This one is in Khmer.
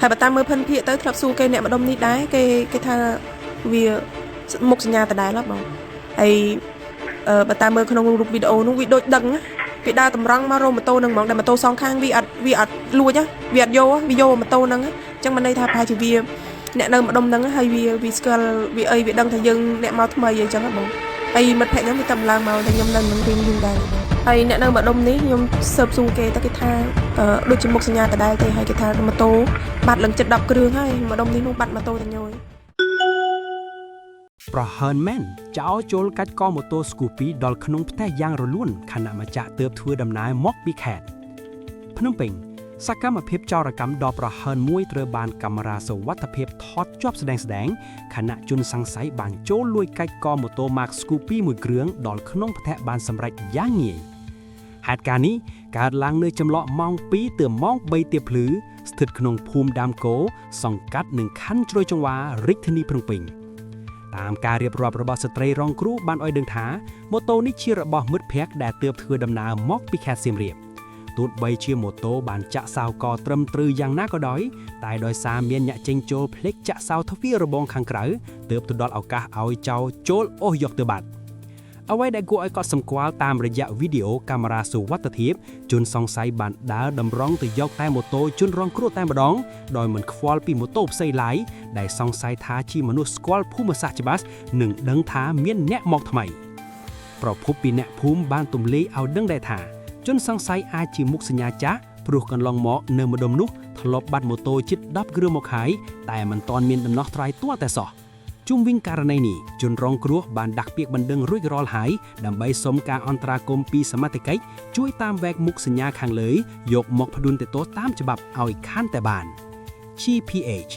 ហើយបើតាមមើលភិនភាគទៅធ្លាប់សួរគេអ្នកម្ដុំនេះដែរគេថាវាមុខសញ្ញាដដែលហ៎បងហើយបើតាមមើលក្នុងរូបវីដេអូនោះវាដូចដឹងគេដើរតម្រង់មករោម៉ូតូនឹងហ្មងដែលម៉ូតូសងខាងវាអត់លួចវាអត់យកវាយកម៉ូតូហ្នឹងអញ្ចឹងមិនន័យថាប្រហែលជាវាអ្នកនៅម្ដុំហ្នឹងហើយវាស្គាល់វាអីវាដឹងថាយើងអ្នកមកថ្មីអញ្ចឹងហ៎បងហើយមិត្តភក្តិខ្ញុំវាតាមឡើងមកតែខ្ញុំនៅនឹងវិញយូរដែរហើយអ្នកនៅម្ដុំនេះខ្ញុំសើបសួរគេតែគេថាដូចជាមុខសញ្ញាដដែលទេហើយគេថាម៉ូតូបាត់ឡើងចិត្ត10គ្រឿងហើយម្ដុំនេះនោះបាត់ម៉ូតូតែញយប្រហែលមែនចោលចូលកាច់កម៉ូតូ Scoopy ដល់ក្នុងផ្ទះយ៉ាងរលូនខណៈម្ចាស់ទើបធ្វើដំណើរមកពីខេត្តភ្នំពេញសកម្មភាពចោរកម្មដ៏ប្រហែលមួយត្រូវបានកាមេរ៉ាសុវត្ថិភាពថតជាប់ស្ដែងខណៈជនសង្ស័យបានចូលលួចកាច់កម៉ូតូ Mark Scoopy មួយគ្រឿងដល់ក្នុងផ្ទះបានសម្រេចយ៉ាងងាយហេតុការណ៍នេះកើតឡើងនៅចន្លោះម៉ោង2ទៅម៉ោង3ទៀបភ្លឺស្ថិតក្នុងភូមិដើមគោសង្កាត់និងខណ្ឌជ្រោយចង្វាររាជធានីភ្នំពេញតាមការរៀបរាប់របស់ស្ត្រីរងគ្រោះបានឲ្យដឹងថាម៉ូតូនេះជារបស់មិត្តភ័ក្តិដែលទើបធ្វើដំណើរមកពីខេត្តសៀមរាបទោះបីជាម៉ូតូបានចាក់សោកត្រឹមត្រូវយ៉ាងណាក៏ដោយតែដោយសារមានអ្នកចេញចូលភ្លេចចាក់សោទ្វាររបងខាងក្រៅទើបទៅដល់ឱកាសឲ្យចោរចូលអូសយកទៅបាត់អ្វីដែលគួរឲ្យកត់សម្គាល់តាមរយៈវីដេអូកាមេរ៉ាសុវត្ថិភាពជនសង្ស័យបានដើរតម្រង់ទៅយកតែម៉ូតូជនរងគ្រោះតែម្ដងដោយមិនខ្វល់ពីម៉ូតូផ្សេងឡើយដែលសង្ស័យថាជាមនុស្សស្គាល់ភូមិសាស្ត្រច្បាស់និងដឹងថាមានអ្នកមកថ្មីប្រភពពីអ្នកភូមិបានទម្លាយឲ្យដឹងដែរថាជនសង្ស័យអាចជាមុខសញ្ញាចាស់ព្រោះកន្លងមកនៅម្ដុំនោះធ្លាប់បាត់ម៉ូតូជិត10គ្រឿងមកហើយតែមិនទាន់មានដំណោះស្រាយទាល់តែសោះជុំវិញករណីនេះជនរងគ្រោះបានដាក់ពាក្យបណ្ដឹងរួចរាល់ហើយដើម្បីសុំការអន្តរាគមន៍ពីសមត្ថកិច្ចជួយតាមវែកមុខសញ្ញាខាងលើយកមកផ្ដួលទោសតាមច្បាប់ឲ្យខានតែបាន GPH